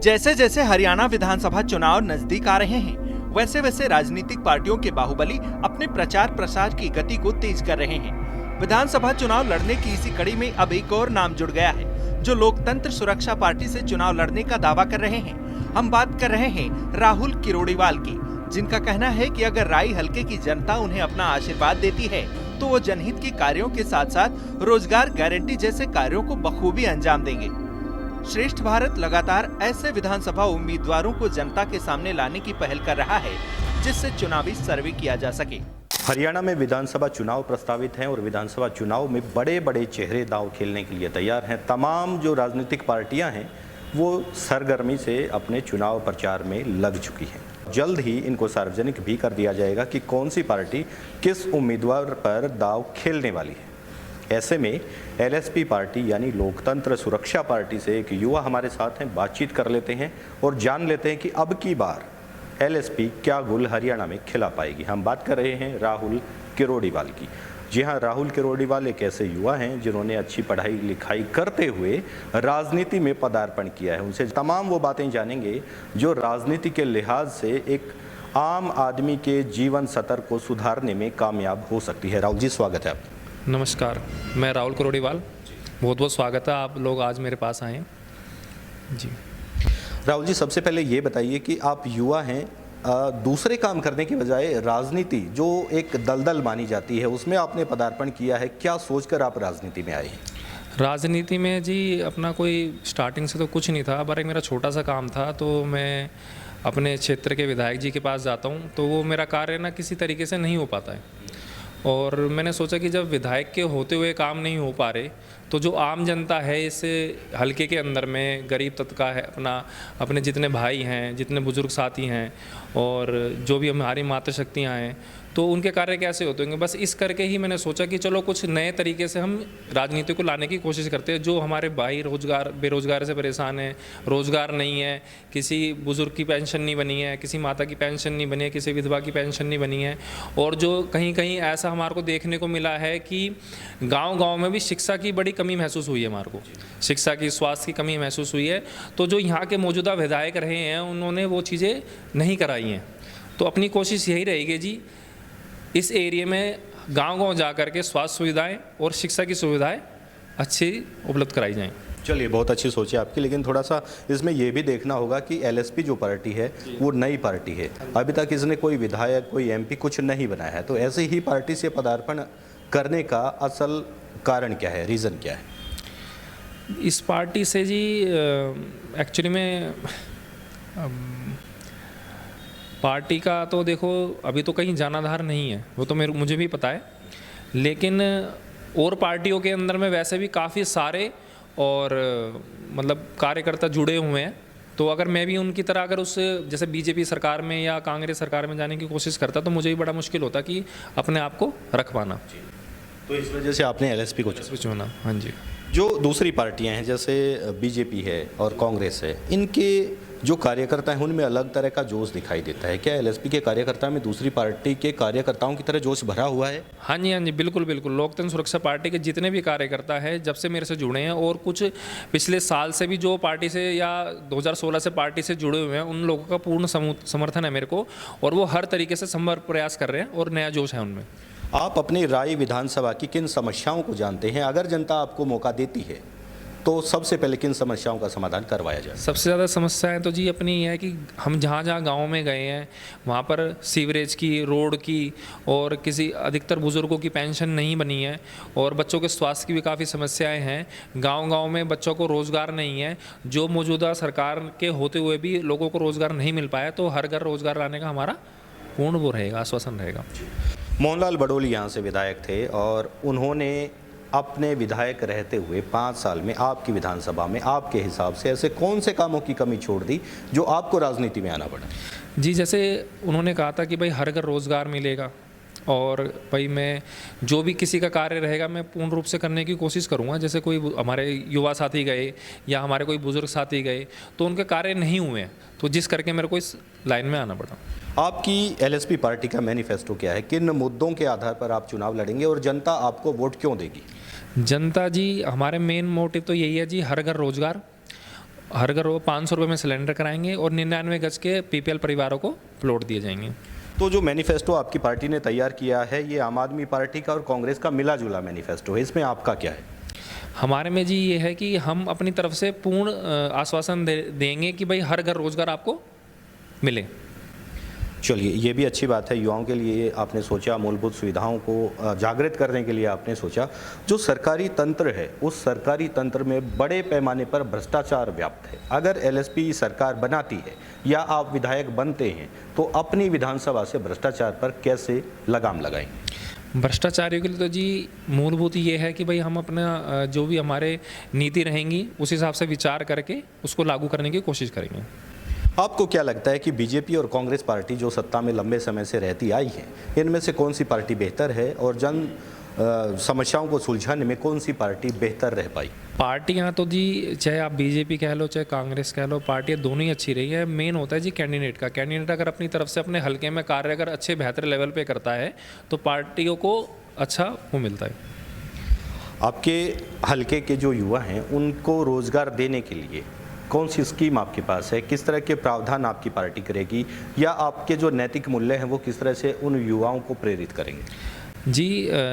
जैसे जैसे हरियाणा विधानसभा चुनाव नजदीक आ रहे हैं, वैसे वैसे राजनीतिक पार्टियों के बाहुबली अपने प्रचार प्रसार की गति को तेज कर रहे हैं। विधानसभा चुनाव लड़ने की इसी कड़ी में अब एक और नाम जुड़ गया है, जो लोकतंत्र सुरक्षा पार्टी से चुनाव लड़ने का दावा कर रहे हैं। हम बात कर रहे हैं राहुल किरोड़ीवाल की, जिनका कहना है कि अगर राई हलके की जनता उन्हें अपना आशीर्वाद देती है तो वो जनहित के कार्यों के साथ साथ रोजगार गारंटी जैसे कार्यों को बखूबी अंजाम देंगे। श्रेष्ठ भारत लगातार ऐसे विधानसभा उम्मीदवारों को जनता के सामने लाने की पहल कर रहा है, जिससे चुनावी सर्वे किया जा सके। हरियाणा में विधानसभा चुनाव प्रस्तावित हैं और विधानसभा चुनाव में बड़े बड़े चेहरे दांव खेलने के लिए तैयार हैं। तमाम जो राजनीतिक पार्टियां हैं वो सरगर्मी से अपने चुनाव प्रचार में लग चुकी हैं। जल्द ही इनको सार्वजनिक भी कर दिया जाएगा कि कौन सी पार्टी किस उम्मीदवार पर दांव खेलने वाली है। ऐसे में एलएसपी पार्टी यानी लोकतंत्र सुरक्षा पार्टी से एक युवा हमारे साथ हैं, बातचीत कर लेते हैं और जान लेते हैं कि अब की बार एलएसपी क्या गुल हरियाणा में खिला पाएगी। हम बात कर रहे हैं राहुल किरोड़ीवाल की। जी हाँ, राहुल किरोड़ीवाल एक ऐसे युवा हैं जिन्होंने अच्छी पढ़ाई लिखाई करते हुए राजनीति में पदार्पण किया है। उनसे तमाम वो बातें जानेंगे जो राजनीति के लिहाज से एक आम आदमी के जीवन स्तर को सुधारने में कामयाब हो सकती है। राहुल जी, स्वागत है आपका। नमस्कार, मैं राहुल किरोड़ीवाल। बहुत बहुत स्वागत है, आप लोग आज मेरे पास आए जी। राहुल जी, सबसे पहले ये बताइए कि आप युवा हैं, दूसरे काम करने की बजाय राजनीति जो एक दलदल मानी जाती है उसमें आपने पदार्पण किया है। क्या सोचकर आप राजनीति में आए हैं? राजनीति में जी अपना कोई स्टार्टिंग से तो कुछ नहीं था, पर एक मेरा छोटा सा काम था। तो मैं अपने क्षेत्र के विधायक जी के पास जाता हूँ, तो वो मेरा कार्य ना किसी तरीके से नहीं हो पाता है। और मैंने सोचा कि जब विधायक के होते हुए काम नहीं हो पा रहे, तो जो आम जनता है इस हलके के अंदर में गरीब तबका है, अपने जितने भाई हैं, जितने बुजुर्ग साथी हैं और जो भी हमारी मातृशक्तियाँ हैं, तो उनके कार्य कैसे होते होंगे। बस इस करके ही मैंने सोचा कि चलो कुछ नए तरीके से हम राजनीति को लाने की कोशिश करते हैं। जो हमारे भाई बेरोजगार से परेशान है, रोज़गार नहीं है, किसी बुज़ुर्ग की पेंशन नहीं बनी है, किसी माता की पेंशन नहीं बनी है, किसी विधवा की पेंशन नहीं बनी है। और जो कहीं कहीं ऐसा हमारे को देखने को मिला है कि गाँव में भी शिक्षा की बड़ी कमी महसूस हुई है। हमारे को शिक्षा की, स्वास्थ्य की कमी महसूस हुई है। तो जो यहाँ के मौजूदा विधायक रहे हैं उन्होंने वो चीज़ें नहीं कराई हैं। तो अपनी कोशिश यही रहेगी जी, इस एरिया में गांव जा कर के स्वास्थ्य सुविधाएं और शिक्षा की सुविधाएं अच्छी उपलब्ध कराई जाएं। चलिए, बहुत अच्छी सोच है आपकी, लेकिन थोड़ा सा इसमें यह भी देखना होगा कि एलएसपी जो पार्टी है वो नई पार्टी है। अभी तक इसने कोई विधायक, कोई एमपी कुछ नहीं बनाया है। तो ऐसे ही पार्टी से पदार्पण करने का असल कारण क्या है, रीज़न क्या है? इस पार्टी से जी एक्चुअली में पार्टी का तो देखो अभी तो कहीं जानाधार नहीं है, वो तो मुझे भी पता है। लेकिन और पार्टियों के अंदर में वैसे भी काफ़ी सारे और मतलब कार्यकर्ता जुड़े हुए हैं। तो अगर मैं भी उनकी तरह अगर उस जैसे बीजेपी सरकार में या कांग्रेस सरकार में जाने की कोशिश करता तो मुझे भी बड़ा मुश्किल होता कि अपने आप को रख पाना। तो इस वजह से आपने एलएसपी को चुना। हाँ जी। जो दूसरी पार्टियां हैं जैसे बीजेपी है और कांग्रेस है, इनके जो कार्यकर्ता हैं उनमें अलग तरह का जोश दिखाई देता है। क्या एलएसपी के कार्यकर्ता में दूसरी पार्टी के कार्यकर्ताओं की तरह जोश भरा हुआ है? हाँ जी, बिल्कुल बिल्कुल। लोकतंत्र सुरक्षा पार्टी के जितने भी कार्यकर्ता हैं जब से मेरे से जुड़े हैं और कुछ पिछले साल से भी जो पार्टी से या 2016 से पार्टी से जुड़े हुए हैं, उन लोगों का पूर्ण समर्थन है मेरे को। और वो हर तरीके से संभव प्रयास कर रहे हैं और नया जोश है उनमें। आप अपनी राय विधानसभा की किन समस्याओं को जानते हैं? अगर जनता आपको मौका देती है तो सबसे पहले किन समस्याओं का समाधान करवाया जाए? सबसे ज़्यादा समस्याएं तो जी अपनी ये है कि हम जहाँ गाँव में गए हैं वहाँ पर सीवरेज की, रोड की और किसी अधिकतर बुज़ुर्गों की पेंशन नहीं बनी है। और बच्चों के स्वास्थ्य की भी काफ़ी समस्याएं हैं। गांव में बच्चों को रोज़गार नहीं है। जो मौजूदा सरकार के होते हुए भी लोगों को रोज़गार नहीं मिल पाया। तो हर घर रोज़गार लाने का हमारा पूर्ण वो रहेगा, आश्वासन रहेगा। मोहनलाल बडोली यहाँ से विधायक थे और उन्होंने अपने विधायक रहते हुए 5 साल में आपकी विधानसभा में आपके हिसाब से ऐसे कौन से कामों की कमी छोड़ दी जो आपको राजनीति में आना पड़ा? जी, जैसे उन्होंने कहा था कि भाई हर घर रोज़गार मिलेगा और भाई मैं जो भी किसी का कार्य रहेगा मैं पूर्ण रूप से करने की कोशिश करूँगा। जैसे कोई हमारे युवा साथी गए या हमारे कोई बुज़ुर्ग साथी गए तो उनके कार्य नहीं हुए हैं, तो जिस करके मेरे को इस लाइन में आना पड़ा। आपकी एलएसपी पार्टी का मैनिफेस्टो क्या है? किन मुद्दों के आधार पर आप चुनाव लड़ेंगे और जनता आपको वोट क्यों देगी? जनता जी, हमारे मेन मोटिव तो यही है जी, हर घर रोज़गार हर घर वो 500 रुपये में सिलेंडर कराएंगे और 99 गज के PPL परिवारों को प्लॉट दिए जाएंगे। तो जो मैनिफेस्टो आपकी पार्टी ने तैयार किया है, ये आम आदमी पार्टी का और कांग्रेस का मिला जुला मैनिफेस्टो है, इसमें आपका क्या है? हमारे में जी ये है कि हम अपनी तरफ से पूर्ण आश्वासन देंगे कि भाई हर घर रोजगार आपको मिले। चलिए, ये भी अच्छी बात है। युवाओं के लिए आपने सोचा, मूलभूत सुविधाओं को जागृत करने के लिए आपने सोचा। जो सरकारी तंत्र है, उस सरकारी तंत्र में बड़े पैमाने पर भ्रष्टाचार व्याप्त है। अगर LSP सरकार बनाती है या आप विधायक बनते हैं तो अपनी विधानसभा से भ्रष्टाचार पर कैसे लगाम लगाएंगे? भ्रष्टाचारियों के लिए तो जी मूलभूत ये है कि भाई हम अपना जो भी हमारे नीति रहेंगी उस हिसाब से विचार करके उसको लागू करने की कोशिश करेंगे। आपको क्या लगता है कि बीजेपी और कांग्रेस पार्टी जो सत्ता में लंबे समय से रहती आई है, इनमें से कौन सी पार्टी बेहतर है और जन समस्याओं को सुलझाने में कौन सी पार्टी बेहतर रह पाई? पार्टियां तो जी चाहे आप बीजेपी कह लो चाहे कांग्रेस कह लो, पार्टियां दोनों ही अच्छी रही है। मेन होता है जी कैंडिडेट का। कैंडिडेट अगर अपनी तरफ से अपने हल्के में कार्य अगर अच्छे बेहतर लेवल पे करता है तो पार्टियों को अच्छा वो मिलता है। आपके हल्के के जो युवा हैं उनको रोजगार देने के लिए कौन सी स्कीम आपके पास है? किस तरह के प्रावधान आपकी पार्टी करेगी, या आपके जो नैतिक मूल्य हैं वो किस तरह से उन युवाओं को प्रेरित करेंगे? जी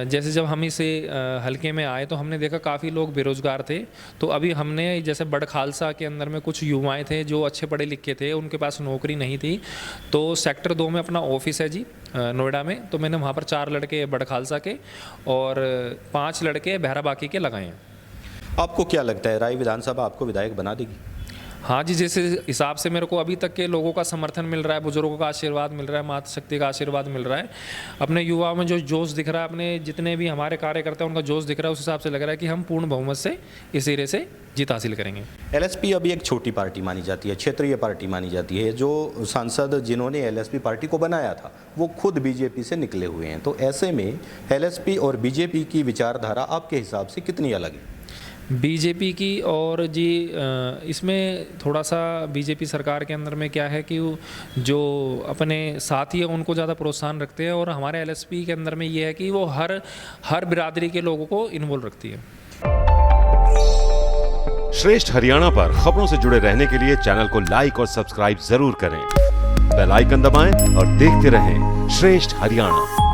जैसे जब हम इसे हल्के में आए तो हमने देखा काफ़ी लोग बेरोज़गार थे। तो अभी हमने जैसे बड़ खालसा के अंदर में कुछ युवाएं थे जो अच्छे पढ़े लिखे थे, उनके पास नौकरी नहीं थी। तो सेक्टर 2 में अपना ऑफिस है जी नोएडा में, तो मैंने वहाँ पर 4 लड़के बड़ खालसा के और 5 लड़के बहराबाकी के लगाए हैं। आपको क्या लगता है, राय विधानसभा आपको विधायक बना देगी? हाँ जी, जैसे हिसाब से मेरे को अभी तक के लोगों का समर्थन मिल रहा है, बुजुर्गों का आशीर्वाद मिल रहा है, माता शक्ति का आशीर्वाद मिल रहा है, अपने युवाओं में जो जोश दिख रहा है, अपने जितने भी हमारे कार्यकर्ता हैं उनका जोश दिख रहा है, उस हिसाब से लग रहा है कि हम पूर्ण बहुमत से इस एरिया से जीत हासिल करेंगे। LSP अभी एक छोटी पार्टी मानी जाती है, क्षेत्रीय पार्टी मानी जाती है। जो सांसद जिन्होंने LSP पार्टी को बनाया था वो खुद बीजेपी से निकले हुए हैं। तो ऐसे में LSP और बीजेपी की विचारधारा आपके हिसाब से कितनी अलग है? बीजेपी की और जी इसमें थोड़ा सा बीजेपी सरकार के अंदर में क्या है कि जो अपने साथी हैं उनको ज़्यादा प्रोत्साहन रखते हैं, और हमारे LSP के अंदर में ये है कि वो हर बिरादरी के लोगों को इन्वॉल्व रखती है। श्रेष्ठ हरियाणा पर खबरों से जुड़े रहने के लिए चैनल को लाइक और सब्सक्राइब जरूर करें। बेल आइकन दबाएं और देखते रहें श्रेष्ठ हरियाणा।